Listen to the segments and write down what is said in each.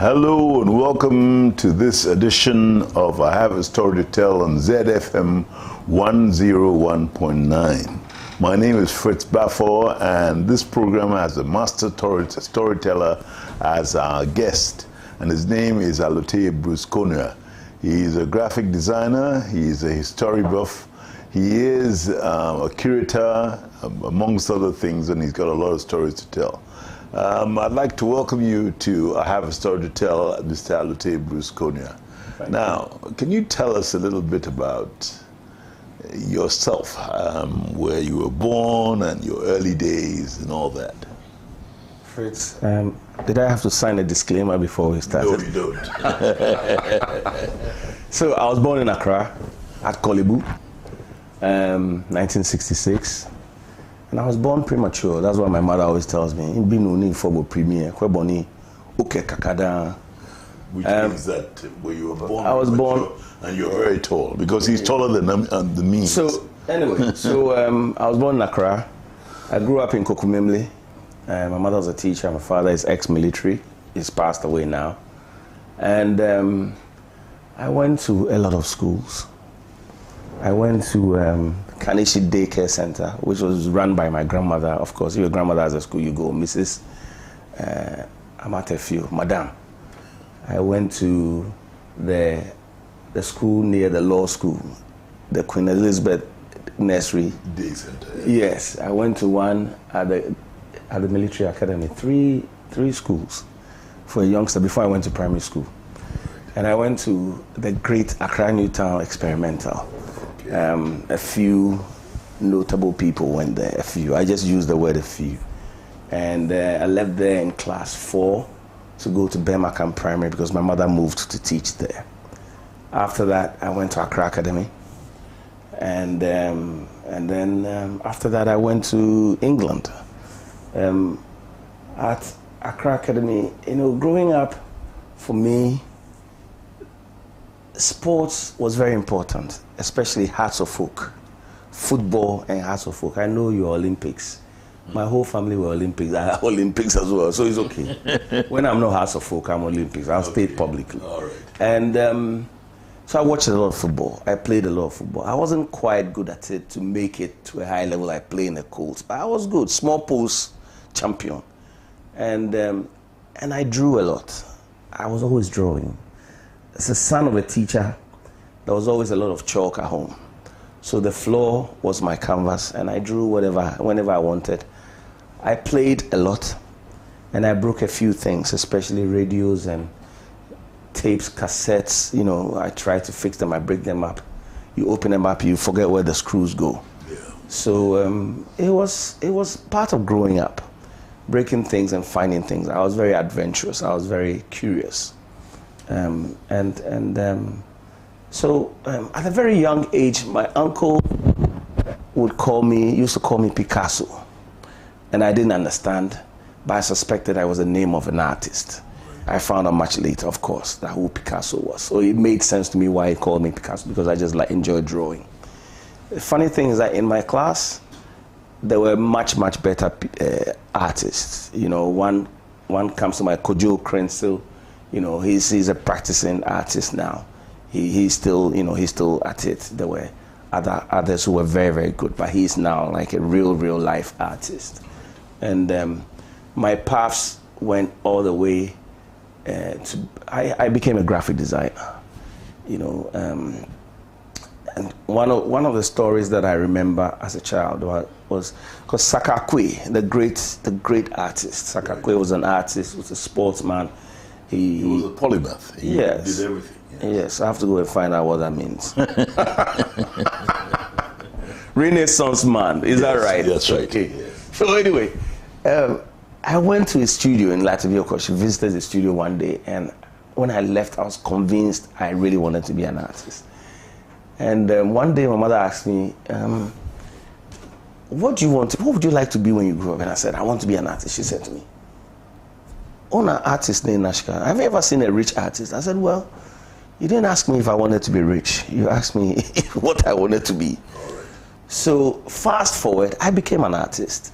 Hello and welcome to this edition of I Have a Story to Tell on ZFM 101.9. My name is Fritz Baffour, and this program has a master storyteller as our guest, and his name is Alote Brusconia. He is a graphic designer, he is a history buff, he is a curator, amongst other things, and he's got a lot of stories to tell. I'd like to welcome you to I Have a Story to Tell, Mr. Alote Brusconia. Now, can you tell us a little bit about yourself, where you were born and your early days and all that? Fritz, did I have to sign a disclaimer before we started? No, you don't. So I was born in Accra at Kolebu, 1966. And I was born premature. That's what my mother always tells me. Which means that when you were born, I was born, and you're very tall, because he's taller than the means. So anyway, I was born in Accra. I grew up in Kokumemle. My mother was a teacher. My father is ex-military. He's passed away now. And I went to a lot of schools. I went to Kanishi Daycare Center, which was run by my grandmother. Of course, if your grandmother has a school, you go, Mrs. Amatefiu, Madam. I went to the school near the law school, the Queen Elizabeth Nursery. Day Center. Yes, I went to one at the military academy. Three schools for a youngster before I went to primary school. And I went to the great Accra Newtown Experimental. A few notable people went there, a few. I just used the word a few. And I left there in class 4 to go to Bemakam Primary because my mother moved to teach there. After that, I went to Accra Academy. And then after that, I went to England. At Accra Academy, growing up, for me, sports was very important, especially Hearts of Folk, football and Hearts of Folk. I know you're Olympics. My whole family were Olympics. I have Olympics as well, so it's okay. When I'm not Hearts of Folk, I'm Olympics. I'll state publicly. All right. And so I watched a lot of football. I played a lot of football. I wasn't quite good at it to make it to a high level. I played in the Colts, but I was good. Small post champion. And I drew a lot. I was always drawing. As a son of a teacher, there was always a lot of chalk at home. So the floor was my canvas, and I drew whenever I wanted. I played a lot, and I broke a few things, especially radios and tapes, cassettes. I try to fix them, I break them up. You open them up, you forget where the screws go. Yeah. So it was part of growing up, breaking things and finding things. I was very adventurous. I was very curious. So at a very young age, my uncle used to call me Picasso. And I didn't understand, but I suspected I was the name of an artist. I found out much later, of course, that who Picasso was. So it made sense to me why he called me Picasso, because I just enjoyed drawing. The funny thing is that in my class, there were much, much better artists. One comes to my Kojo Krensil. He's a practicing artist now. He's still at it. There were others who were very, very good, but he's now like a real life artist. And my paths went all the way I became a graphic designer. And one of the stories that I remember as a child was because Sakakwe, the great artist. Sakakwe was an artist, was a sportsman. He was a polymath. He did everything. Yes, I have to go and find out what that means. Renaissance man, is that right? That's right. Okay. Yes. So anyway, I went to his studio in Latvia. She visited the studio one day, and when I left, I was convinced I really wanted to be an artist. And one day, my mother asked me, "What would you like to be when you grow up?" And I said, "I want to be an artist." She said to me, "Own an artist named Nashka. Have you ever seen a rich artist?" I said, "Well, you didn't ask me if I wanted to be rich. You asked me what I wanted to be." Right. So fast forward, I became an artist.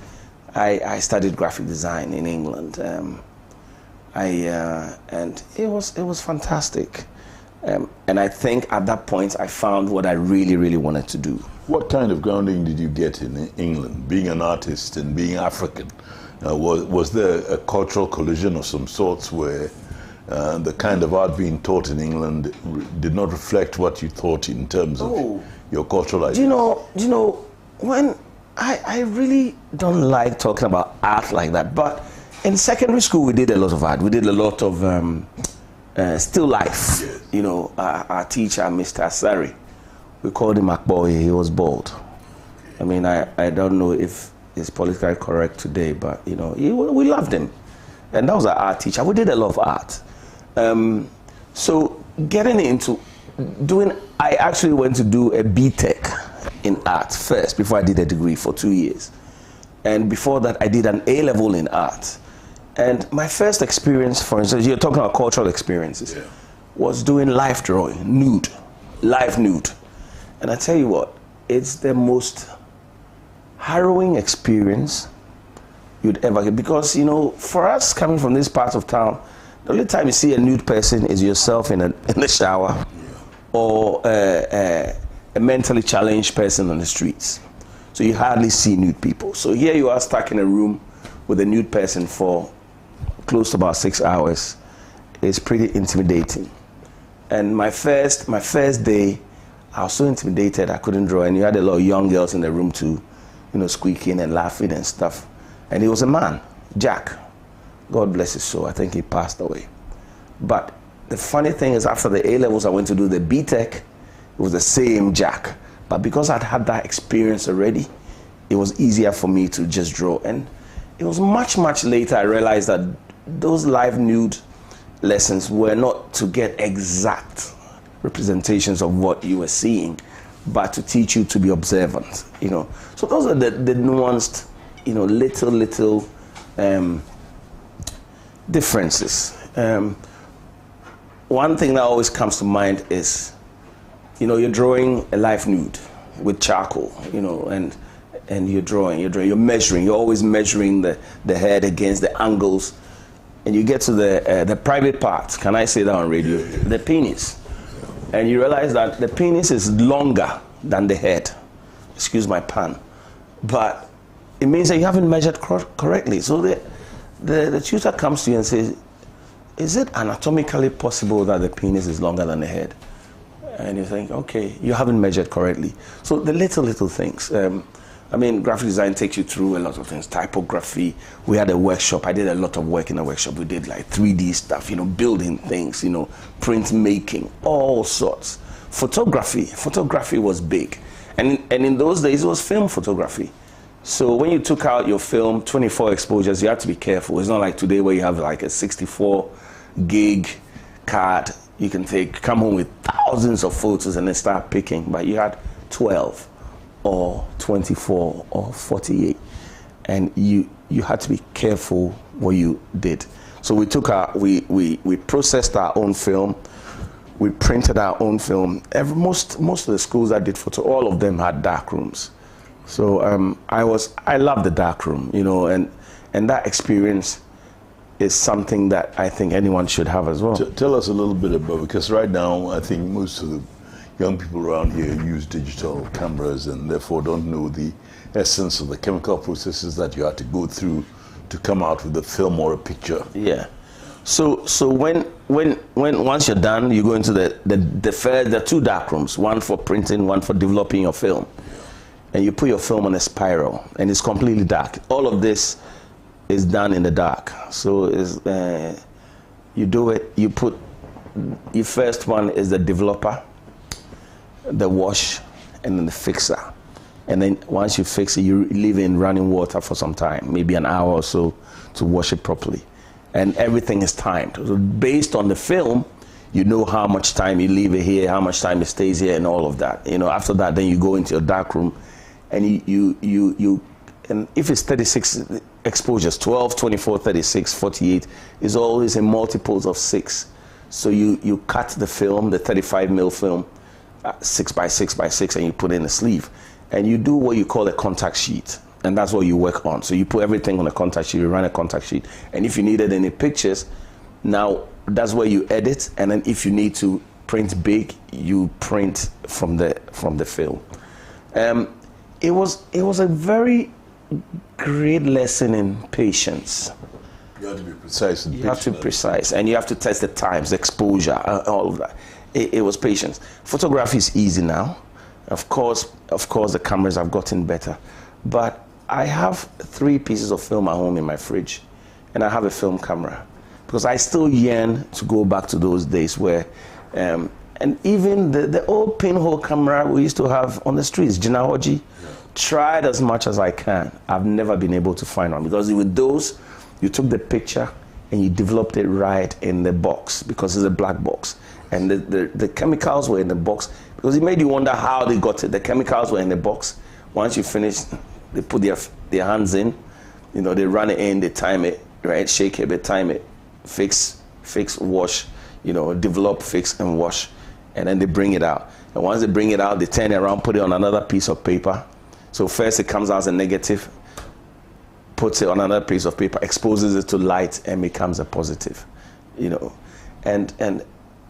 I studied graphic design in England. And it was fantastic. And I think at that point I found what I really, really wanted to do. What kind of grounding did you get in England, being an artist and being African? Was there a cultural collision of some sorts where the kind of art being taught in England did not reflect what you thought in terms of your cultural ideas? Do you know, when I really don't like talking about art like that, but in secondary school we did a lot of art. We did a lot of still life. Yes. You know, our teacher, Mr. Asari, we called him Akboy. He was bald. I mean, I don't know if it's politically correct today, but you know, we loved him, and that was our art teacher. We did a lot of art. So getting into doing, I actually went to do a BTech in art first before I did a degree for 2 years, and before that I did an A-level in art. And my first experience, for instance, you're talking about cultural experiences, was doing live drawing, nude, live nude. And I tell you what, it's the most harrowing experience you'd ever get, because, you know, for us coming from this part of town, the only time you see a nude person is yourself in the shower, or a mentally challenged person on the streets. So you hardly see nude people. So here you are stuck in a room with a nude person for close to about 6 hours. It's pretty intimidating. And my first day, I was so intimidated I couldn't draw, and you had a lot of young girls in the room too, you know, squeaking and laughing and stuff. And he was a man, Jack. God bless his soul. I think he passed away. But the funny thing is, after the A-levels, I went to do the BTech. It was the same Jack. But because I'd had that experience already, it was easier for me to just draw. And it was much, much later I realized that those live nude lessons were not to get exact representations of what you were seeing, but to teach you to be observant, you know. So those are the nuanced, you know, little differences. One thing that always comes to mind is, you know, you're drawing a live nude with charcoal, you know, and you're drawing, you're measuring, you're always measuring the head against the angles, and you get to the private part, can I say that on radio? The penis. And you realize that the penis is longer than the head. Excuse my pun. But it means that you haven't measured correctly. So the tutor comes to you and says, is it anatomically possible that the penis is longer than the head? And you think, okay, you haven't measured correctly. So the little things. I mean, graphic design takes you through a lot of things. Typography. We had a workshop. I did a lot of work in a workshop. We did like 3D stuff, you know, building things, you know, print making, all sorts. Photography was big. And in those days, it was film photography. So when you took out your film, 24 exposures, you had to be careful. It's not like today where you have like a 64 gig card. You can come home with thousands of photos and then start picking. But you had 12. Or 24 or 48, and you had to be careful what you did. So we took we processed our own film, we printed our own film. Most of the schools I did photo, all of them had dark rooms. So I love the dark room, you know, and that experience is something that I think anyone should have as well. Tell us a little bit about, because right now I think most of the young people around here use digital cameras and therefore don't know the essence of the chemical processes that you have to go through to come out with a film or a picture. Yeah. So when once you're done, you go into the two dark rooms, one for printing, one for developing your film. And you put your film on a spiral and it's completely dark. All of this is done in the dark. So you do it, your first one is the developer, the wash, and then the fixer. And then once you fix it, you leave it in running water for some time, maybe an hour or so, to wash it properly. And everything is timed. So based on the film, you know how much time you leave it here, how much time it stays here, and all of that. You know, after that, then you go into your dark room, and and if it's 36 exposures, 12, 24, 36, 48, is always in multiples of 6. So you cut the film, the 35mm film, 6 by 6 by 6, and you put in a sleeve, and you do what you call a contact sheet, and that's what you work on. So you put everything on a contact sheet, you run a contact sheet, and if you needed any pictures, Now that's where you edit, and then if you need to print big, you print from the film. It was a very great lesson in patience. You have to be precise. And you have to be precise, and you have to test the times, the exposure, all of that. It was patience. Photography is easy now. Of course, the cameras have gotten better, but I have 3 pieces of film at home in my fridge, and I have a film camera because I still yearn to go back to those days where, and even the old pinhole camera we used to have on the streets, Jinahoji, tried as much as I can. I've never been able to find one because with those, you took the picture and you developed it right in the box because it's a black box. And the chemicals were in the box because it made you wonder how they got it. The chemicals were in the box. Once you finish, they put their hands in, you know, they run it in, they time it, right? Shake it, they time it, fix, wash, you know, develop, fix, and wash. And then they bring it out. And once they bring it out, they turn it around, put it on another piece of paper. So first it comes out as a negative, puts it on another piece of paper, exposes it to light, and becomes a positive, you know. And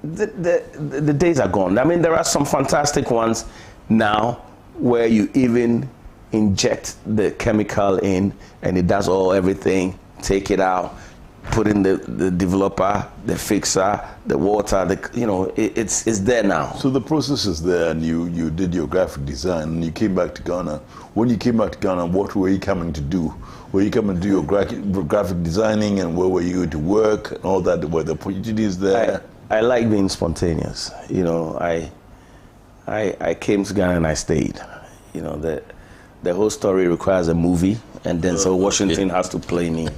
the days are gone. I mean, there are some fantastic ones now where you even inject the chemical in, and it does everything, take it out, put in the developer, the fixer, the water, you know, it's there now. So the process is there, and you did your graphic design, and you came back to Ghana. When you came back to Ghana, what were you coming to do? Were you coming to do your graphic designing, and where were you going to work, and all that? Were the opportunities there? I like being spontaneous. You know, I came to Ghana and I stayed. You know, the whole story requires a movie, and then so Washington has to play me.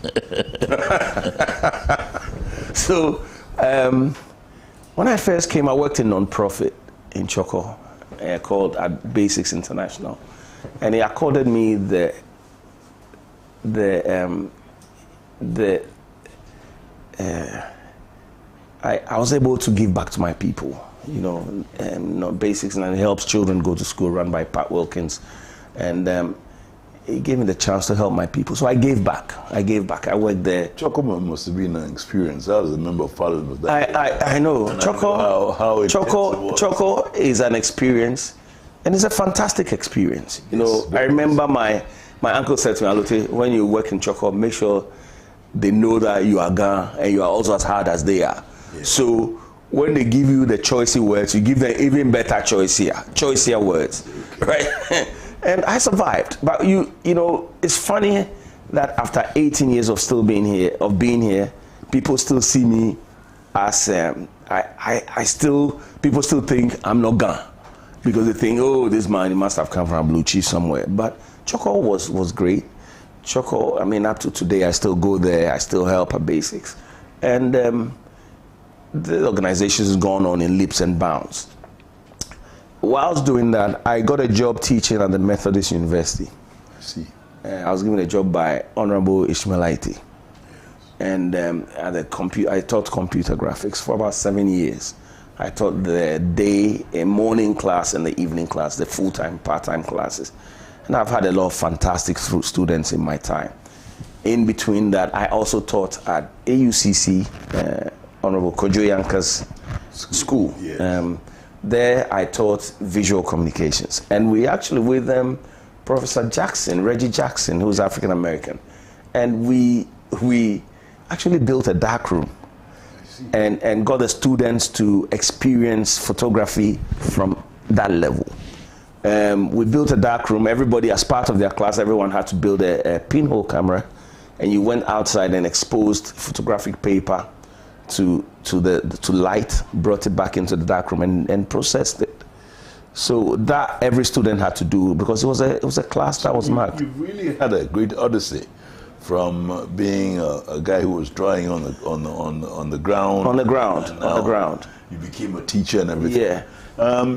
So when I first came, I worked in non-profit in Choco called at Basics International, and he accorded me I was able to give back to my people, you know, Basics, and it helps children go to school, run by Pat Wilkins, and it gave me the chance to help my people. So I gave back. I worked there. Choco must have been an experience. I was a member of parliament with that. I know. Choco is an experience, and it's a fantastic experience. You know, I remember my uncle said to me, Alote, when you work in Choco, make sure they know that you are Ghana and you are also as hard as they are. Yeah. So when they give you the choicey words, you give them even better choicier words, right? And I survived. But you know, it's funny that after 18 years of being here, people still see me as people still think I'm not Ghana because they think, oh, this man, he must have come from Blue Cheese somewhere. But Choco was great. Choco, I mean, up to today, I still go there. I still help at Basics, and the organization has gone on in leaps and bounds. Whilst doing that, I got a job teaching at the Methodist University. I see. I was given a job by Honorable Ishmaelite, and I taught computer graphics for about 7 years. I taught a morning class and the evening class, the full-time, part-time classes. And I've had a lot of fantastic students in my time. In between that, I also taught at AUCC, Honorable Kojo Yanka's school. Yes. There I taught visual communications. And we actually, with Professor Jackson, Reggie Jackson, who's African American, and we actually built a dark room and got the students to experience photography from that level. We built a dark room. Everybody, as part of their class, everyone had to build a pinhole camera, and you went outside and exposed photographic paper to light, brought it back into the dark room, and processed it. So that every student had to do because it was a class that was marked. You really had a great odyssey from being a guy who was drawing on the ground. On the ground. You became a teacher and everything. Yeah.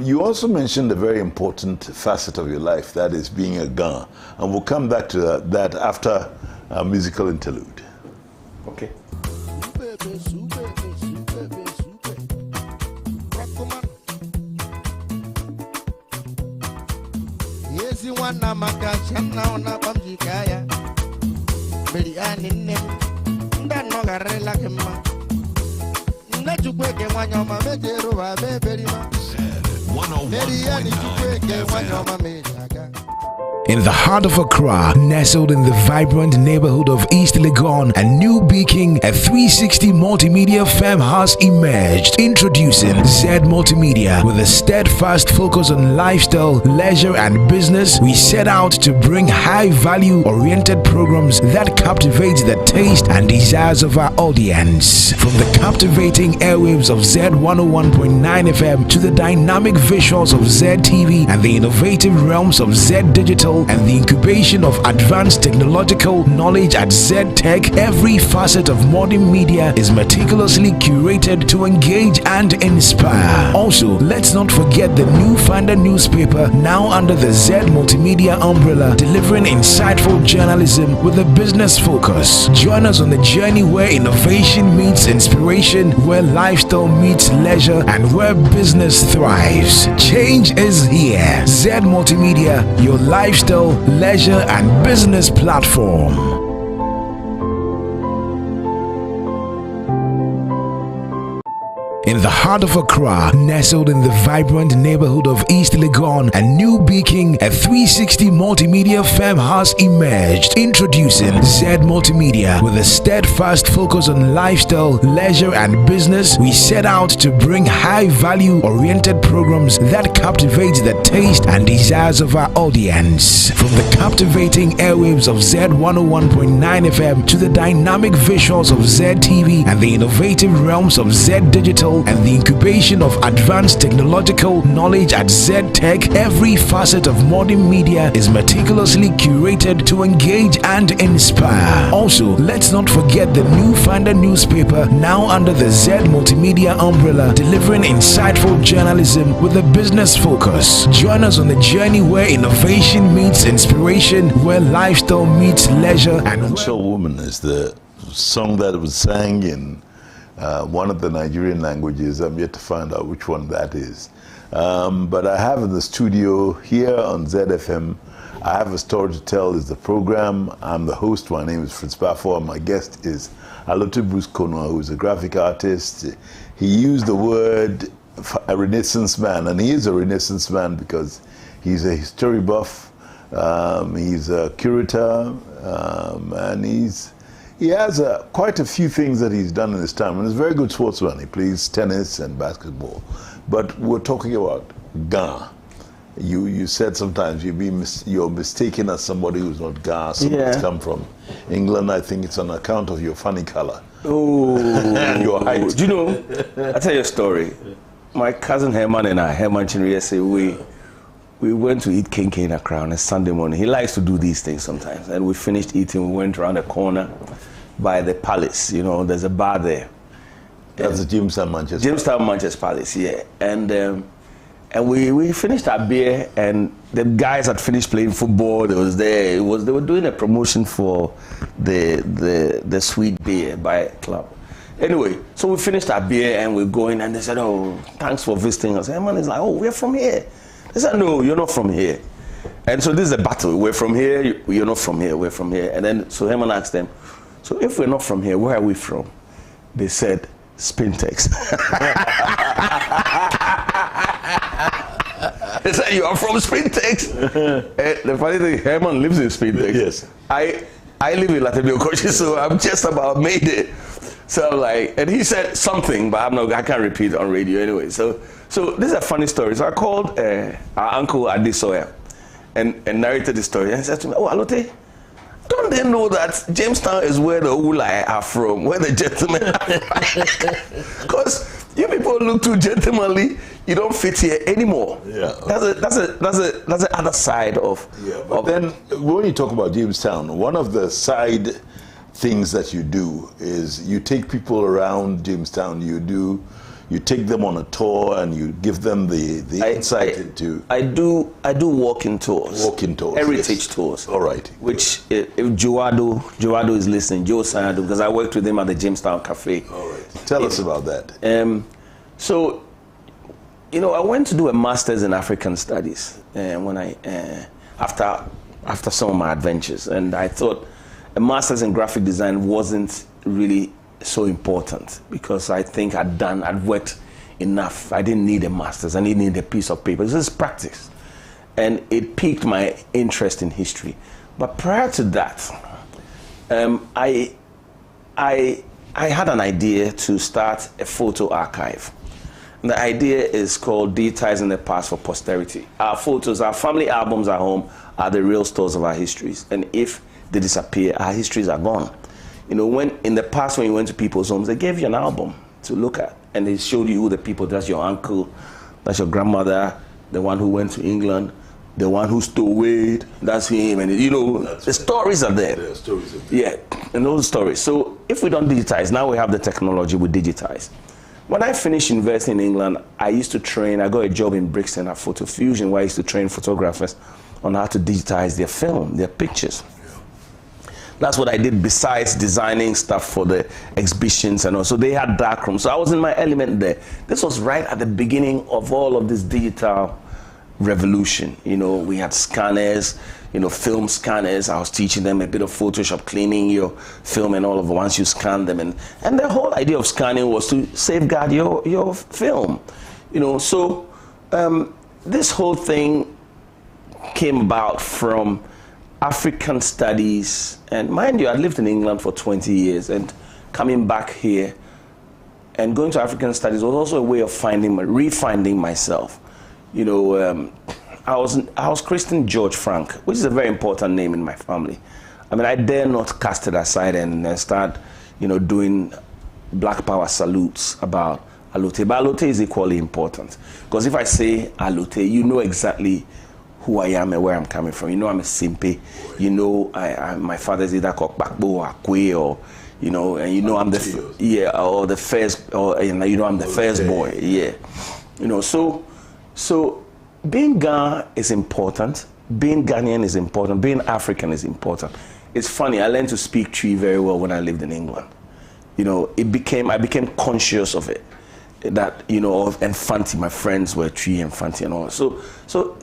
You also mentioned a very important facet of your life, that is being a Ghana. And we'll come back to that after a musical interlude. Okay. In the heart of Accra, nestled in the vibrant neighborhood of East Legon and New Beacon, a 360 multimedia firm has emerged. Introducing Z Multimedia. With a steadfast focus on lifestyle, leisure and business, we set out to bring high-value oriented programs that captivate the taste and desires of our audience. From the captivating airwaves of Z 101.9 FM to the dynamic visuals of Z TV and the innovative realms of Z Digital and the incubation of advanced technological knowledge at Z Tech, every facet of modern media is meticulously curated to engage and inspire. Also, let's not forget the New Finder newspaper, now under the Z Multimedia umbrella, delivering insightful journalism with a business focus. Join us on the journey where innovation meets inspiration, where lifestyle meets leisure, and where business thrives. Change is here. Z Multimedia, your lifestyle, leisure and business platform. In the heart of Accra, nestled in the vibrant neighborhood of East Legon and New Beacon, a 360 multimedia firm has emerged. Introducing Z Multimedia. With a steadfast focus on lifestyle, leisure and business, we set out to bring high-value oriented programs that captivate the taste and desires of our audience. From the captivating airwaves of Z 101.9 FM to the dynamic visuals of Z TV and the innovative realms of Z Digital and the incubation of advanced technological knowledge at Z Tech, every facet of modern media is meticulously curated to engage and inspire. Also, let's not forget the New Finder newspaper, now under the Z Multimedia umbrella, delivering insightful journalism with a business focus. Join us on the journey where innovation meets inspiration, where lifestyle meets leisure, and Financial Woman is the song that was sang in one of the Nigerian languages. I'm yet to find out which one that is. But I have in the studio here on ZFM, I have a story to tell. Is the program. I'm the host. My name is Fritz Baffour. My guest is Alote Bruce-Konwa, who is a graphic artist. He used the word a Renaissance man, and he is a Renaissance man because he's a history buff, he's a curator, and he has quite a few things that he's done in his time, and he's a very good sportsman. He plays tennis and basketball. But we're talking about Ghana. You said sometimes you're mistaken as somebody who's not Ghana. Somebody's come from England. I think it's on account of your funny color. Oh, and your height. Do you know? I'll tell you a story. My cousin Herman and I, Herman Chinriese, we went to eat kinky in Accra on a Sunday morning. He likes to do these things sometimes. And we finished eating. We went around the corner by the Palace. You know, there's a bar there. That's the Jamestown Manchester Palace, yeah. And we finished our beer, and the guys had finished playing football. They were doing a promotion for the sweet beer by a club. Anyway, so we finished our beer and we're going, and they said, "Oh, thanks for visiting us." And man is like, "Oh, we're from here." They said, "No, you're not from here." And so this is a battle. We're from here, you're not from here, we're from here. And then so Herman asked them, "So if we're not from here, where are we from?" They said, "Spintex." They said, "You are from Spintex?" The funny thing, Herman lives in Spintex. Yes. I live in Latin America, so I'm just about made it. So I'm like, and he said something, but I can't repeat it on radio anyway. So this is a funny story. So I called our uncle Adesoya and narrated the story, and he said to me, "Oh, Alote, don't they know that Jamestown is where the Ulai are from, where the gentlemen are?" Because you people look too gentlemanly, you don't fit here anymore. Yeah. That's the other side of. Yeah. But then when you talk about Jamestown, one of the side things that you do is you take people around Jamestown. You take them on a tour and you give them the insight into. I do walking tours. Walking tours. Heritage tours. All right. Which if Joado is listening, Joe Sanadu, because I worked with him at the Jamestown Cafe. All right. Tell us about that. So, I went to do a master's in African studies when I after some of my adventures, and I thought a master's in graphic design wasn't really so important because I think I'd worked enough. I didn't need a master's. I didn't need a piece of paper. This is practice. And it piqued my interest in history. But prior to that, I had an idea to start a photo archive. And the idea is called Digitizing the Past for Posterity. Our photos, our family albums at home are the real stores of our histories. And if they disappear, our histories are gone. You know, when in the past when you went to people's homes, they gave you an album to look at. And they showed you who the people, that's your uncle, that's your grandmother, the one who went to England, the one who stole weed, that's him. And you know, the stories are there. The stories are there. Yeah, and those stories. So if we don't digitize, now we have the technology, we digitize. When I finished university in England, I used to train, I got a job in Brixton at Photo Fusion where I used to train photographers on how to digitize their film, their pictures. That's what I did besides designing stuff for the exhibitions and all. So they had darkrooms. So I was in my element there. This was right at the beginning of all of this digital revolution. You know, we had scanners, you know, film scanners. I was teaching them a bit of Photoshop, cleaning your film and all of it once you scan them. And the whole idea of scanning was to safeguard your film. You know, so this whole thing came about from African studies, and mind you, I lived in England for 20 years, and coming back here and going to African studies was also a way of refinding myself. You know, I was christened George Frank, which is a very important name in my family. I mean, I dare not cast it aside and start, you know, doing Black Power salutes about Alute. But Alute is equally important, because if I say Alute, you know exactly who I am and where I'm coming from. You know I'm a Simpe. You know my father's either called Bakbo or Akwe, or you know, and you know I'm the or the first, or you know I'm the first boy. Yeah, you know. So being Ga is important. Being Ghanaian is important. Being African is important. It's funny. I learned to speak Twi very well when I lived in England. You know, I became conscious of it. That, you know, and Fanti, my friends were Twi and Fanti and all. So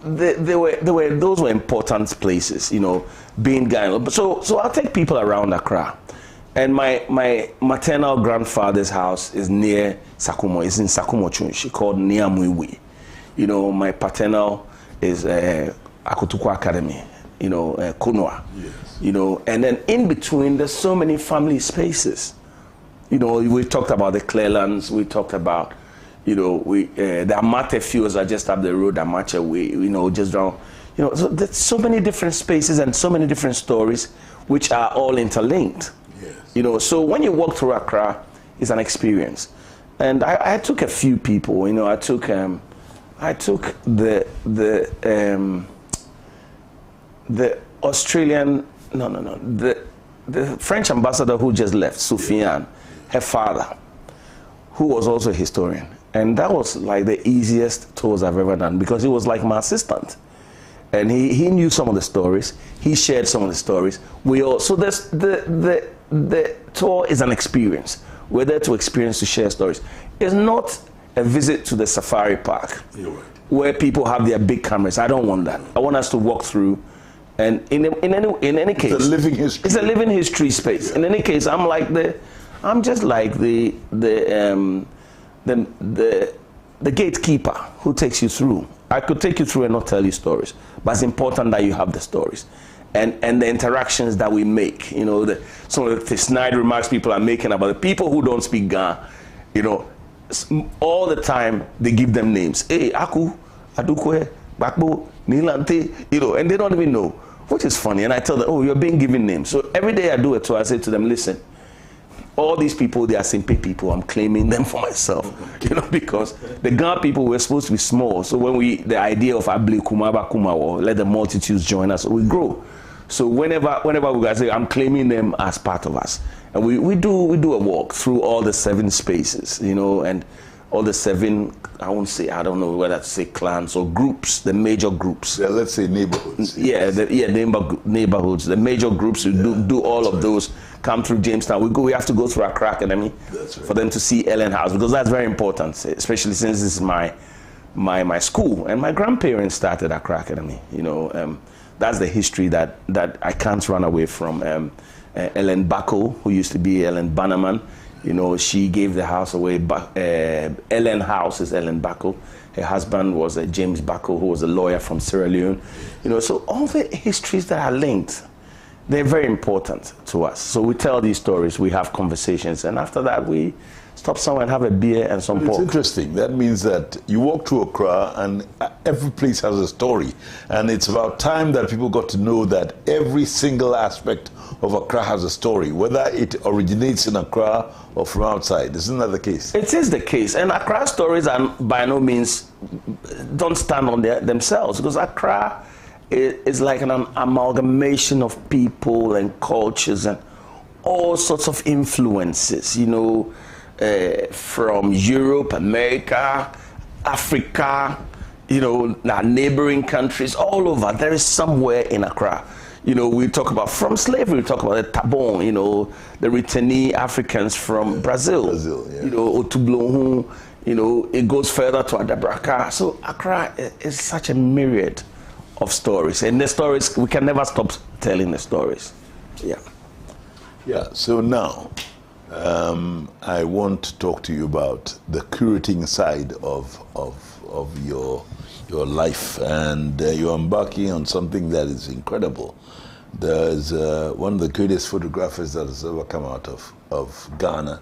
those were important places, you know, being Ghanaian. So I'll take people around Accra. And my maternal grandfather's house is near Sakumo. It's in Sakumo Chunshi, called Niamwiwi. You know, my paternal is Akotukwa Academy, you know, Konwa. Yes. You know, and then in between, there's so many family spaces. You know, we talked about the Clearlands, we talked about, you know, the Amate fields are just up the road, Amache, you know, just down, you know, so there's so many different spaces and so many different stories which are all interlinked. Yes. You know, so when you walk through Accra, it's an experience. And I took a few people, you know, I took the Australian, the French ambassador who just left, Soufiane, her father, who was also a historian. And that was like the easiest tours I've ever done, because he was like my assistant. And he knew some of the stories. He shared some of the stories. So the tour is an experience. We're there to experience, to share stories. It's not a visit to the safari park. You're right. Where people have their big cameras. I don't want that. I want us to walk through. And in any case, it's a living history. It's a living history space. Yeah. In any case, I'm just like the gatekeeper who takes you through. I could take you through and not tell you stories, but it's important that you have the stories and the interactions that we make. You know, some of the snide remarks people are making about the people who don't speak Ga. You know, all the time they give them names. Hey, Aku, Adukwe, Bakbo, Nilante. You know, and they don't even know, which is funny. And I tell them, oh, you're being given names. So every day I do it. So I say to them, listen. All these people, they are Simpe people. I'm claiming them for myself, you know, because the Ga people were supposed to be small. So when the idea of Abli Kumaba Kumawo, let the multitudes join us, we grow. So whenever we guys say, I'm claiming them as part of us, and we do a walk through all the 7 spaces, you know, and all the 7. I don't know whether to say clans or groups, the major groups. Yeah, let's say neighborhoods. Yeah, neighborhoods, the major groups who do all of those. Come through Jamestown. We have to go through Accra Academy for them to see Ellen House, because that's very important, especially since this is my school, and my grandparents started Accra Academy. You know, that's the history that I can't run away from. Ellen Bacco, who used to be Ellen Bannerman, You know, she gave the house away. Ellen House is Ellen Bacco. Her husband was James Bacco, who was a lawyer from Sierra Leone. You know, so all the histories that are linked, they're very important to us. So we tell these stories, we have conversations, and after that we stop somewhere and have a beer and some pork. It's interesting. That means that you walk through Accra and every place has a story. And it's about time that people got to know that every single aspect of Accra has a story, whether it originates in Accra or from outside. Isn't that the case? It is the case. And Accra stories are by no means don't stand on themselves, because Accra is like an amalgamation of people and cultures and all sorts of influences, you know, from Europe, America, Africa, you know, our neighboring countries, all over. There is somewhere in Accra. You know, we talk about from slavery, we talk about the Tabon, you know, the returnee Africans from Brazil. Yeah. You know, Otublonhu, you know, it goes further to Adabraka. So Accra is such a myriad of stories. And the stories, we can never stop telling the stories. Yeah. Yeah, so now, I want to talk to you about the curating side of your life, and you're embarking on something that is incredible. There's one of the greatest photographers that has ever come out of Ghana.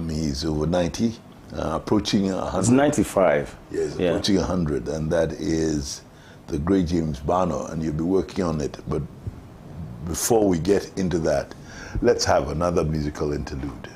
He's over 90, approaching 100. He's 95. Yes, yeah, approaching 100, and that is the great James Barno, and you'll be working on it. But before we get into that, let's have another musical interlude.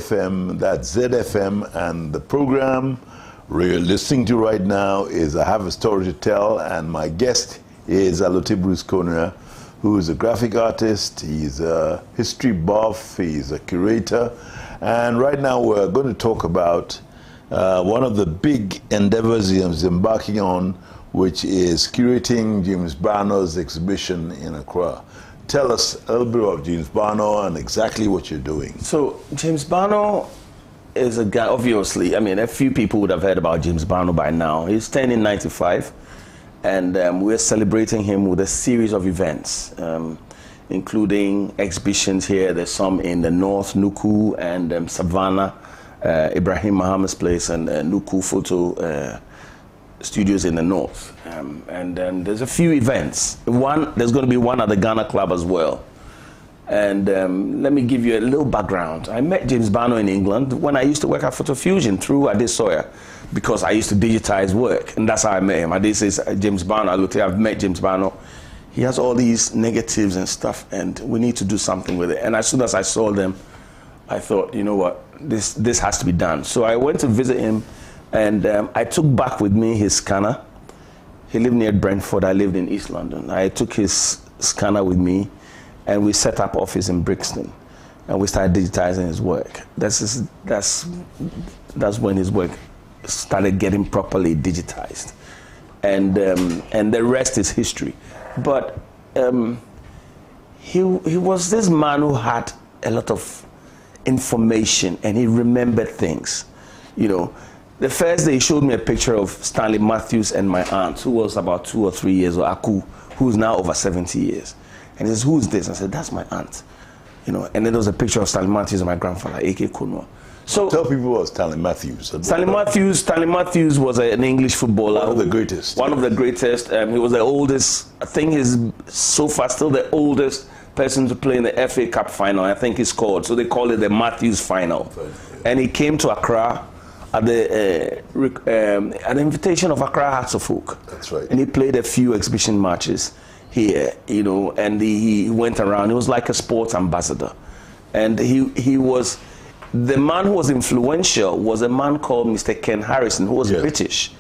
FM, that's ZFM, and the program we're listening to right now is I Have a Story to Tell, and my guest is Alote Bruce Konya, who is a graphic artist, he's a history buff, he's a curator, and right now we're going to talk about one of the big endeavors he's embarking on, which is curating James Barno's exhibition in Accra. Tell us a little bit about James Barno and exactly what you're doing. So, James Barno is a guy, obviously, I mean, a few people would have heard about James Barno by now. He's turning 95, and we're celebrating him with a series of events, including exhibitions here. There's some in the north, Nuku, and Savannah, Ibrahim Muhammad's place, and Nuku Photo Studios in the north. And there's a few events. There's going to be one at the Ghana Club as well. And let me give you a little background. I met James Barno in England when I used to work at Photo Fusion through Ade Sawyer, because I used to digitize work, and that's how I met him. Ade says, James Barno, I've met James Barno. He has all these negatives and stuff, and we need to do something with it. And as soon as I saw them, I thought, you know what, this has to be done. So I went to visit him And I took back with me his scanner. He lived near Brentford. I lived in East London. I took his scanner with me, and we set up office in Brixton, and we started digitizing his work. That's when his work started getting properly digitized, and the rest is history. But he was this man who had a lot of information, and he remembered things. You know, the first day he showed me a picture of Stanley Matthews and my aunt, who was about 2 or 3 years old, Aku, who's now over 70 years. And he says, "Who's this?" I said, "That's my aunt." You know, and then there was a picture of Stanley Matthews and my grandfather, A.K. Kunwa. So tell people about Stanley Matthews. Stanley Matthews was an English footballer. One of the greatest. One of the greatest. He was the oldest. I think he's so far still the oldest person to play in the FA Cup final. I think he scored. So they call it the Matthews final. And he came to Accra at the invitation of Accra Hearts of Oak. That's right. And he played a few exhibition matches here, you know, and he went around. He was like a sports ambassador. And he was, the man who was influential was a man called Mr. Ken Harrison, who was British.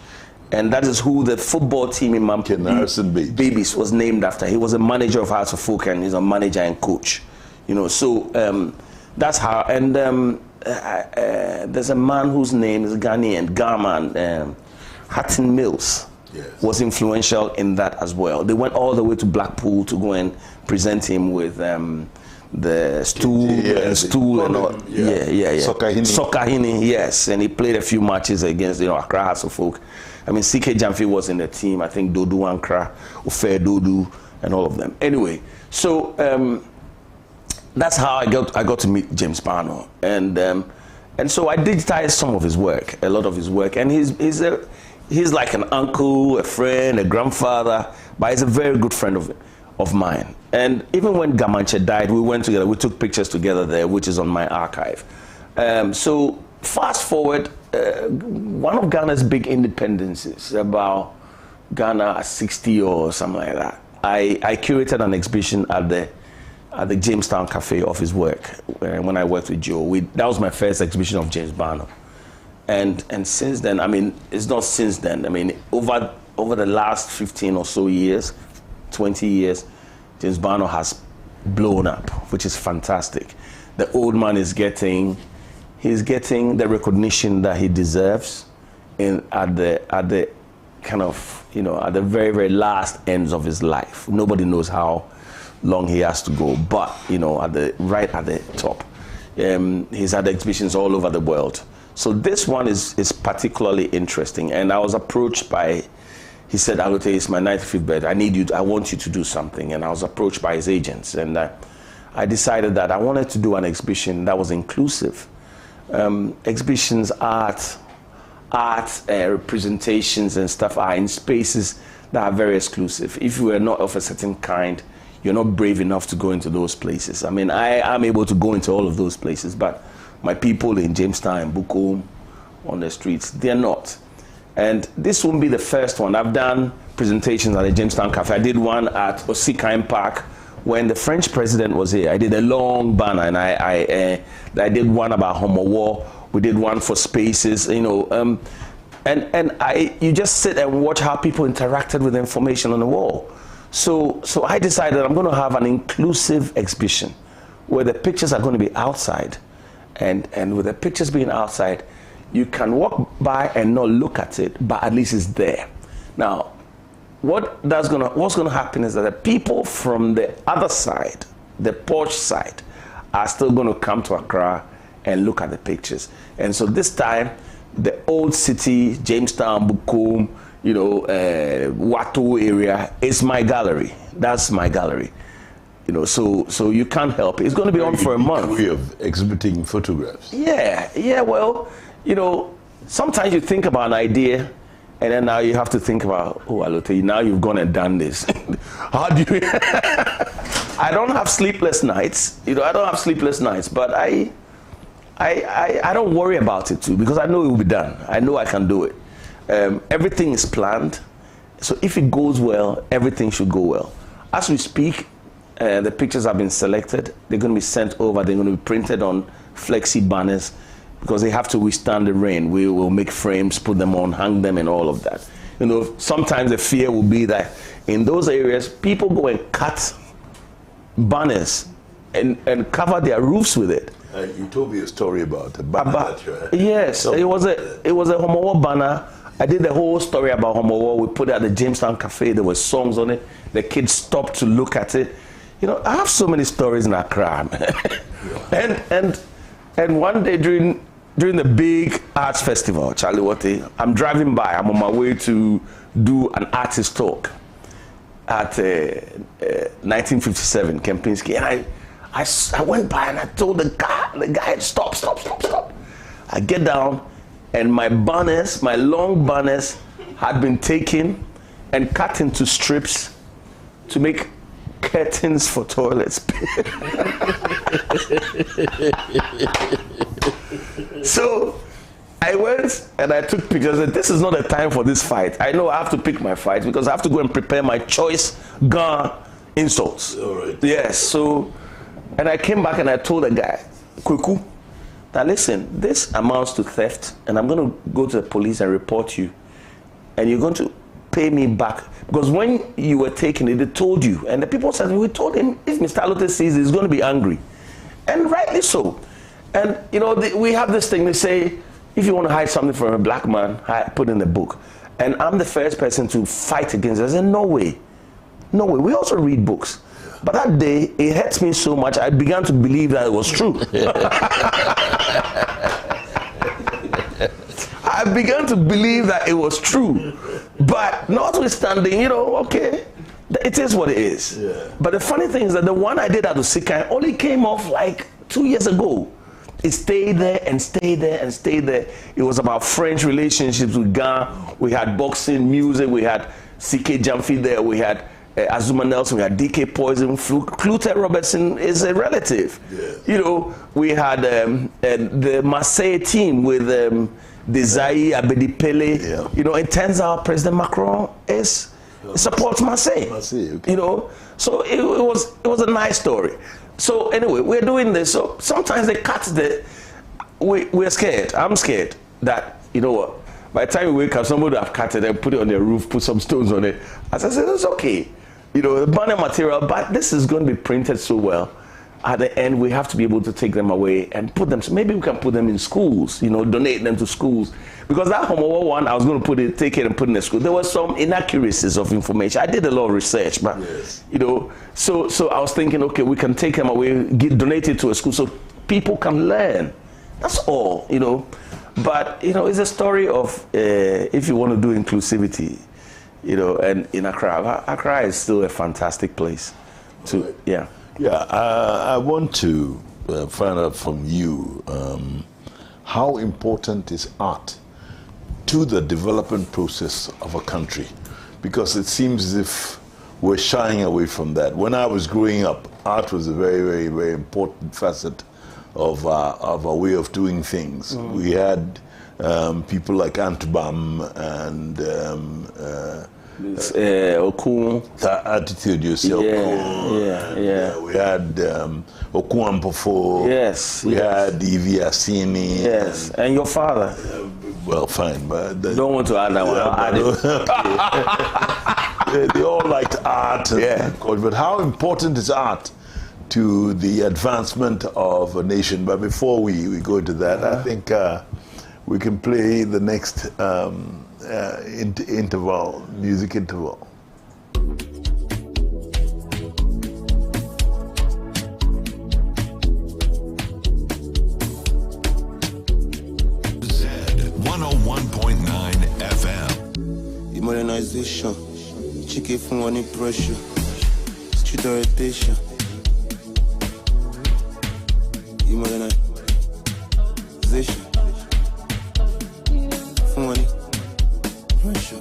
And that is who the football team in Ken Harrison Babies was named after. He was a manager of Hearts of Oak, and he's a manager and coach. You know, so that's how. And there's a man whose name is Ghanaian, Garman, Hatton Mills. Yes. Was influential in that as well. They went all the way to Blackpool to go and present him with the stool and all. Sokahini, yes. And he played a few matches against, you know, Accra Hearts of Oak. I mean, C.K. Jamfi was in the team. I think Dodu Ankara, Ofe Dodu, and all of them. Anyway, so that's how I got to meet James Barnor, and so I digitized some of his work, a lot of his work, and he's like an uncle, a friend, a grandfather, but he's a very good friend of mine. And even when Gamanche died, we went together, we took pictures together there, which is on my archive. So fast forward, one of Ghana's big independences, about Ghana at 60 or something like that, I curated an exhibition at the Jamestown Cafe of his work when I worked with Joe. That was my first exhibition of James Barnor. And since then, I mean, it's not since then. I mean, over the last 15 or so years, 20 years, James Barnor has blown up, which is fantastic. The old man is getting the recognition that he deserves at the kind of, you know, at the very, very last ends of his life. Nobody knows how long he has to go, but, you know, right at the top. He's had exhibitions all over the world. So this one is particularly interesting, and I was approached by, he said, "Alote, it's my 95th birthday. I want you to do something." And I was approached by his agents, and I decided that I wanted to do an exhibition that was inclusive. Exhibitions, art representations and stuff are in spaces that are very exclusive. If you are not of a certain kind, you're not brave enough to go into those places. I mean, I am able to go into all of those places, but my people in Jamestown and Bukom on the streets, they're not. And this won't be the first one. I've done presentations at the Jamestown Cafe. I did one at Osikain Park when the French president was here. I did a long banner, and I did one about Homo War. We did one for spaces, you know, you just sit and watch how people interacted with the information on the wall. So I decided I'm going to have an inclusive exhibition where the pictures are going to be outside. And with the pictures being outside, you can walk by and not look at it, but at least it's there. Now, what's going to happen is that the people from the other side, the porch side, are still going to come to Accra and look at the pictures. And so this time, the old city, Jamestown, Bukom, you know, Watu area, is my gallery. That's my gallery. You know, so you can't help it. It's going to be on for a month. Way of exhibiting photographs. Yeah. Well, you know, sometimes you think about an idea, and then now you have to think about, oh, Alote, now you've gone and done this. How do you? I don't have sleepless nights. You know, I don't have sleepless nights, but I don't worry about it too, because I know it will be done. I know I can do it. Everything is planned, so if it goes well, everything should go well. As we speak, the pictures have been selected. They're going to be sent over. They're going to be printed on flexi banners. because they have to withstand the rain. We will make frames, put them on, hang them, and all of that. You know, sometimes the fear will be that in those areas, people go and cut banners and cover their roofs with it. You told me a story about the banner. Yes, so, it was a Homowo banner. I did the whole story about Homowo. We put it at the Jamestown Cafe. There were songs on it. The kids stopped to look at it. You know, I have so many stories in Accra. And one day during the big arts festival, Charlie Watte, I'm driving by. I'm on my way to do an artist talk at 1957 Kempinski, and I went by and I told the guy, stop. I get down, and my banners, my long banners, had been taken and cut into strips to make curtains for toilets. So I went and I took pictures, and this is not a time for this fight. I know I have to pick my fight because I have to go and prepare my choice gun insults. All right. Yes, so, and I came back and I told the guy, Kweku, now listen, this amounts to theft, and I'm going to go to the police and report you, and you're going to pay me back, because when you were taking it, they told you, and the people said, we told him, if Mr. Alote sees it, he's going to be angry, and rightly so. And you know, we have this thing, they say, if you want to hide something from a black man, put in the book. And I'm the first person to fight against it. I said, no way. We also read books. But that day, it hurts me so much, I began to believe that it was true. I began to believe that it was true. But notwithstanding, you know, okay, it is what it is. Yeah. But the funny thing is that the one I did at Usikai only came off like 2 years ago. It stayed there and stayed there and stayed there. It was about French relationships with Ghana. We had boxing, music, we had C.K. Jamfi there, we had Azuma Nelson, we had D.K. Poison, Clute Robertson is a relative. Yeah. You know, we had the Marseille team with Desai Abedipele. Yeah. You know, it turns out President Macron supports Marseille. Okay. You know, so it was a nice story. So anyway, we're doing this. So sometimes they cut we're scared. I'm scared that, you know what, by the time we wake up, somebody would have cut it and put it on their roof, put some stones on it. As I said, it's okay. You know, the banner material, but this is going to be printed so well. At the end, we have to be able to take them away and put them. So maybe we can put them in schools, you know, donate them to schools. Because that Homowo one, I was going to take it and put in the school. There were some inaccuracies of information. I did a lot of research, but, yes. You know, so I was thinking, okay, we can take them away, donate it to a school so people can learn. That's all, you know. But, you know, it's a story of if you want to do inclusivity, you know, and in Accra is still a fantastic place. Right. Yeah. Yeah, I want to find out from you how important is art to the development process of a country, because it seems as if we're shying away from that. When I was growing up, art was a very, very, very important facet of our way of doing things. Mm. We had people like Antubam and Okun. Attitude yourself. Yeah. We had Okun Baffour. Yes. We had Evie Asini. Yes. And your father. Well, fine, but don't want to add that one. They all liked art. But how important is art to the advancement of a nation? But before we go into that, I think we can play the next music interval. Modernization, chicken from money pressure, street orientation. Modernization, from money pressure.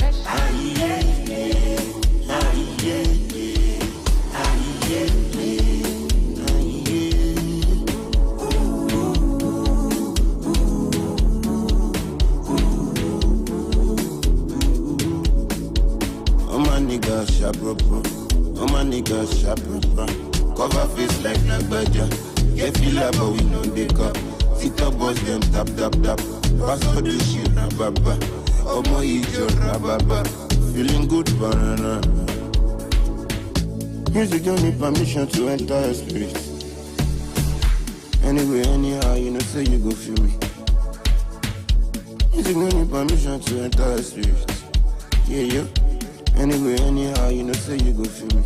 All my niggas sharp, cover face like black badger. Get feel like but we know they cup. TikTok boys them tap tap tap. Pass for the shit, rababa. Omo ijo rababa. Feeling good banana. Music don't need permission to enter your spirit. Anyway, anyhow, you know say you go feel me. Music don't need permission to enter your spirit. Yeah, yeah. Anyway, anyhow, you know say you go feel me.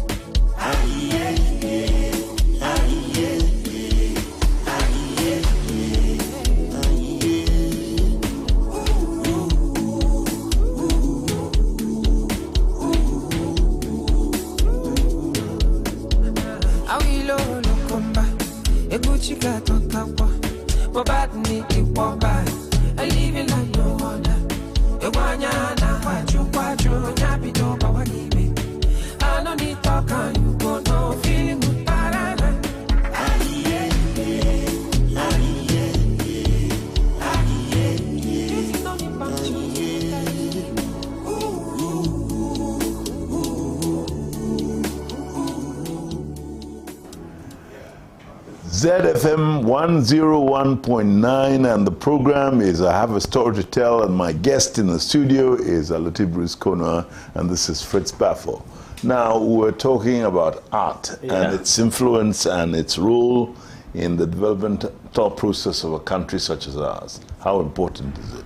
ZFM 101.9, and the program is I Have a Story to Tell, and my guest in the studio is Alote Bruce-Konua, and this is Fritz Baffour. Now, we're talking about art and its influence and its role in the developmental process of a country such as ours. How important is it?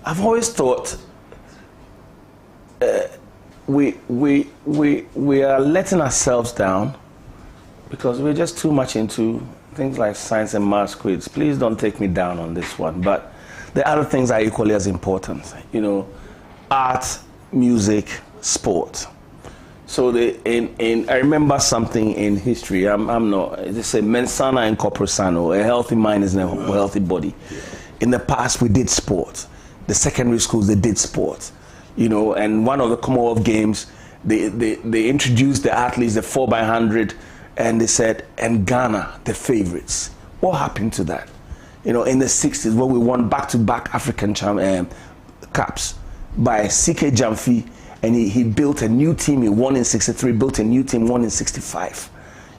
I've always thought we are letting ourselves down because we're just too much into things like science and math quiz. Please don't take me down on this one, but the other things are equally as important. You know, art, music, sport. So I remember something in history. They say mens sana in corpore sano. A healthy mind is in a healthy body. In the past, we did sport. The secondary schools, they did sport. You know, and one of the Commonwealth Games, they introduced the athletes, the 4x100, and they said, and Ghana, the favorites. What happened to that? You know, in the 60s, when we won back-to-back African Cups by C.K. Jamfi, and he built a new team. He won in 63, built a new team, won in 65.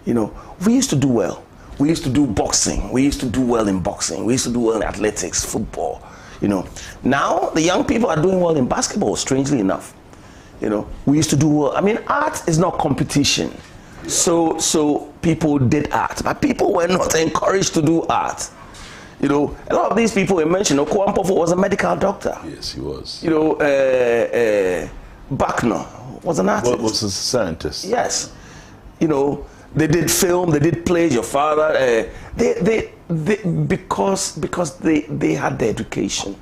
You know, we used to do well. We used to do boxing. We used to do well in boxing. We used to do well in athletics, football. You know, now the young people are doing well in basketball, strangely enough. You know, we used to do well. I mean, art is not competition. So people did art, but people were not encouraged to do art. You know, a lot of these people we mentioned, Baffour was a medical doctor. Yes, he was. You know, Buckner was an artist. Was a scientist. Yes. You know, they did film, they did plays. Your father, because they had the education.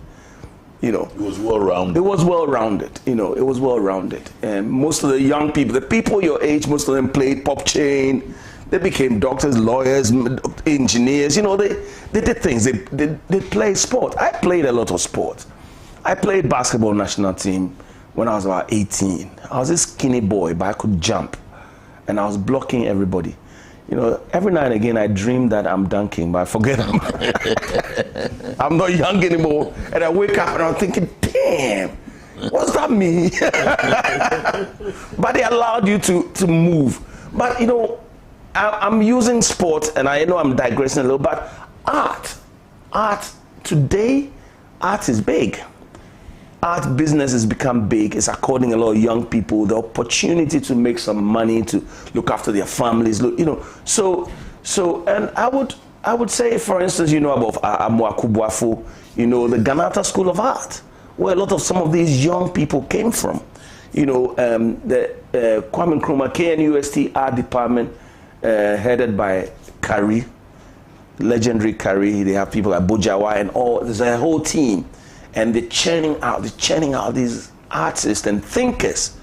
You know, it was well rounded. It was well rounded. You know, it was well rounded. And most of the young people, the people your age, most of them played pop chain. They became doctors, lawyers, engineers. You know, they did things. They played sport. I played a lot of sport. I played basketball national team when I was about 18. I was a skinny boy, but I could jump. And I was blocking everybody. You know, every now and again I dream that I'm dunking, but I forget I'm not young anymore. And I wake up and I'm thinking, damn, what's that mean? But they allowed you to move. But you know, I'm using sport, and I know I'm digressing a little, but art today, art is big. Art business has become big. It's according a lot of young people the opportunity to make some money, to look after their families. You know, so, and I would say, for instance, you know about Baffour, you know, the Ghanata School of Art, where a lot of some of these young people came from. You know, the Kwame Nkrumah KNUST Art Department, headed by Kari, legendary Kari. They have people like Bojawa and all. There's a whole team. And they're churning out these artists and thinkers.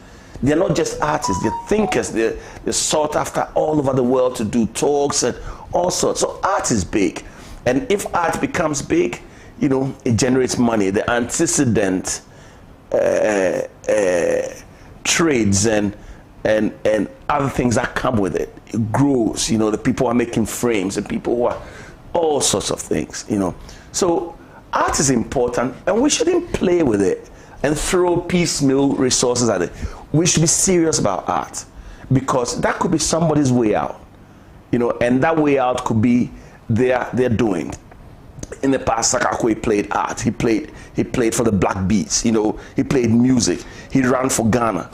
They're not just artists, they're thinkers. They're sought after all over the world to do talks and all sorts. So art is big. And if art becomes big, you know, it generates money. The antecedent trades and other things that come with it, it grows. You know, the people are making frames, and people who are all sorts of things, you know. So art is important, and we shouldn't play with it and throw piecemeal resources at it. We should be serious about art, because that could be somebody's way out. you know, and that way out could be their doing. In the past, Sakakwe played art. He played for the Black Beats. You know, he played music. He ran for Ghana.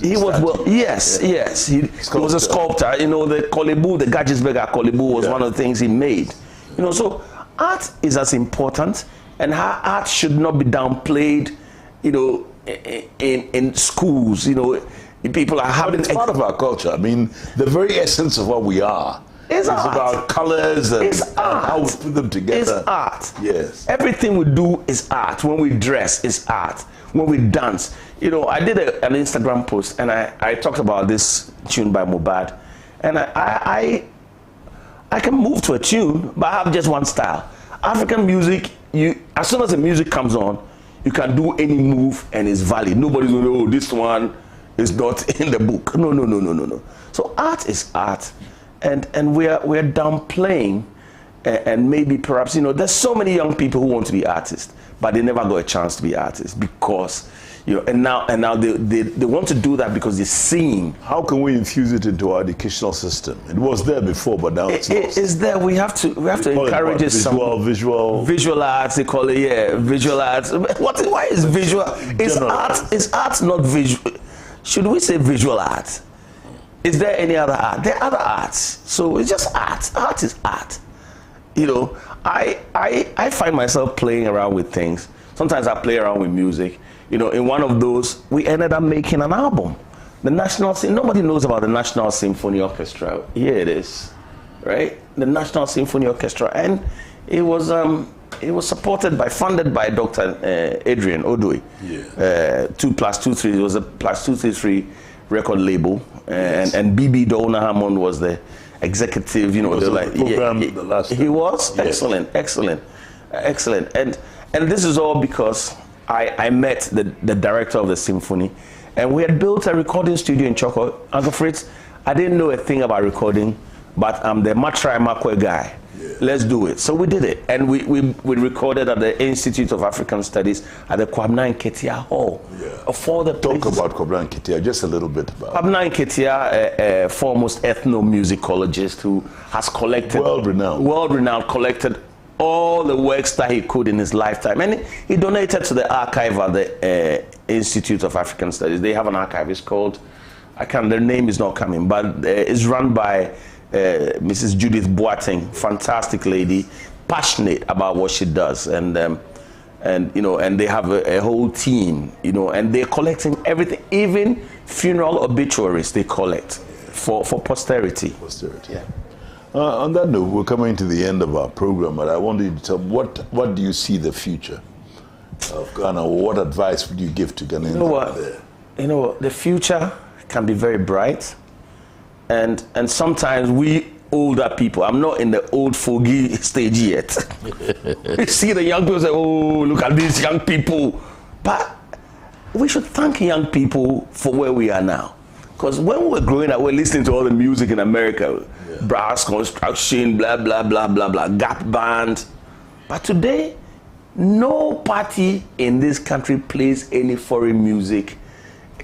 He was well. Yes. He was a sculptor. You know, the Kolebu, the Gajisberger Kolebu was one of the things he made. You know, so art is as important, and how art should not be downplayed. You know, in schools. You know, people are having. But it's part of our culture. I mean, the very essence of what we are. It's about colors and how we put them together. It's art. Yes. Everything we do is art. When we dress, it's art. When we dance. You know, I did an Instagram post and I talked about this tune by Mubad. And I can move to a tune, but I have just one style. African music, as soon as the music comes on, you can do any move and it's valid. Nobody's going to, oh, this one is not in the book. No. So art is art. And we're downplaying, and maybe perhaps, you know, there's so many young people who want to be artists, but they never got a chance to be artists because, you know, and now they want to do that because they're seeing. How can we infuse it into our educational system? It was there before, but now it's lost. It's there. We have to encourage it. Visual arts. They call it visual arts. Why is visual? It's art. It's art, not visual. Should we say visual art? Is there any other art? There are other arts. So it's just art. Art is art. You know, I find myself playing around with things. Sometimes I play around with music. You know, in one of those, we ended up making an album. The National nobody knows about the National Symphony Orchestra. Here it is, right? The National Symphony Orchestra. And it was funded by Dr. Adrian Odoi. Yeah. 2+2+3. It was a +233 record label. And BB Dona Hammond was the executive, you know, they're like, the last he was? Yes. Excellent. And this is all because I met the director of the symphony, and we had built a recording studio in Choco. Uncle Fritz, I didn't know a thing about recording, but I'm the Matrai Makwe guy. Yeah. Let's do it. So we did it, and we recorded at the Institute of African Studies at the Kwabena Nketia Hall. Yeah. For the Talk about Kwabena Nketia, just a little bit about Kwabena Nketia, a foremost ethnomusicologist who has collected world-renowned, collected all the works that he could in his lifetime, and he donated to the archive at the Institute of African Studies. They have an archive. It's called, their name is not coming, but it's run by Mrs. Judith Boateng, fantastic lady, passionate about what she does, and you know, and they have a whole team, you know, and they're collecting everything, even funeral obituaries they collect for posterity. Yeah. On that note, we're coming to the end of our program, but I wanted you to tell what do you see the future of Ghana? What advice would you give to Ghanaians? You know what? The future can be very bright. And sometimes we older people, I'm not in the old fogey stage yet. You see the young people say, oh, look at these young people. But we should thank young people for where we are now. Because when we were growing up, we're listening to all the music in America. Brass Construction, blah, blah, blah, blah, blah, Gap Band. But today, no party in this country plays any foreign music.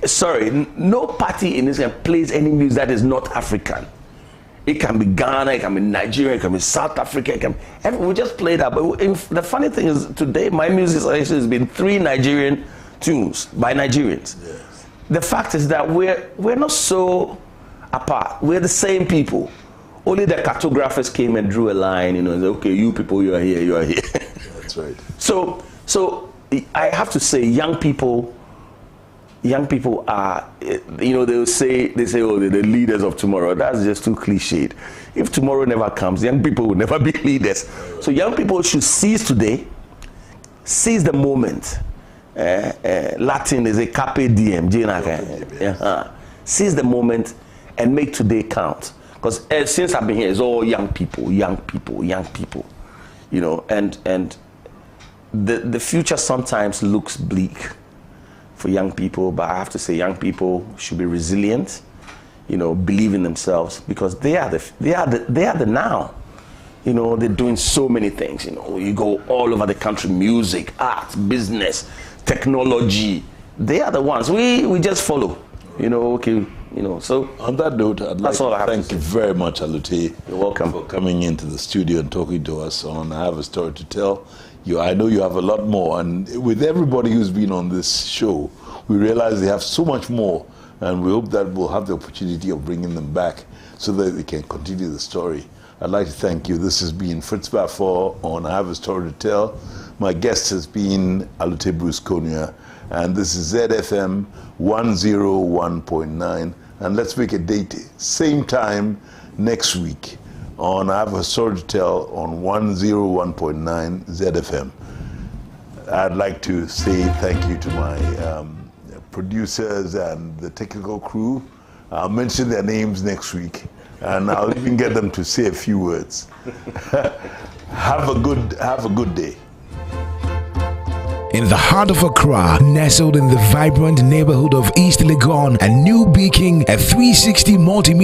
Sorry, no party in this country plays any music that is not African. It can be Ghana, it can be Nigeria, it can be South Africa, we just play that. But the funny thing is, today my music selection has been 3 Nigerian tunes by Nigerians. Yes. The fact is that we're not so apart. We're the same people. Only the cartographers came and drew a line, you know, and said, okay, you people, you are here, you are here. That's right. So I have to say, young people are, you know, they say, oh, they're the leaders of tomorrow. That's just too cliched. If tomorrow never comes, young people will never be leaders. So young people should seize today, seize the moment. Latin is a carpe diem. Seize the moment and make today count. Because since I've been here, it's all young people. You know, and the future sometimes looks bleak for young people, but I have to say young people should be resilient, you know, believe in themselves, because they are the now. You know, they're doing so many things, you know, you go all over the country, music, art, business, technology. They are the ones. We just follow, you know, okay, you know. So on that note, I'd like to thank you very much, Alute. You're welcome for coming into the studio and talking to us on I Have a Story to Tell. I know you have a lot more, and with everybody who's been on this show, we realize they have so much more, and we hope that we'll have the opportunity of bringing them back so that we can continue the story. I'd like to thank you. This has been Fritz Baffour on I Have a Story to Tell. My guest has been Alute Brusconia, and this is ZFM 101.9. And let's make a date, same time next week on I Have a Story to Tell on 101.9 ZFM. I'd like to say thank you to my producers and the technical crew. I'll mention their names next week, and I'll even get them to say a few words. Have a good day. In the heart of Accra, nestled in the vibrant neighborhood of East Legon and New Beijing, a 360 multimedia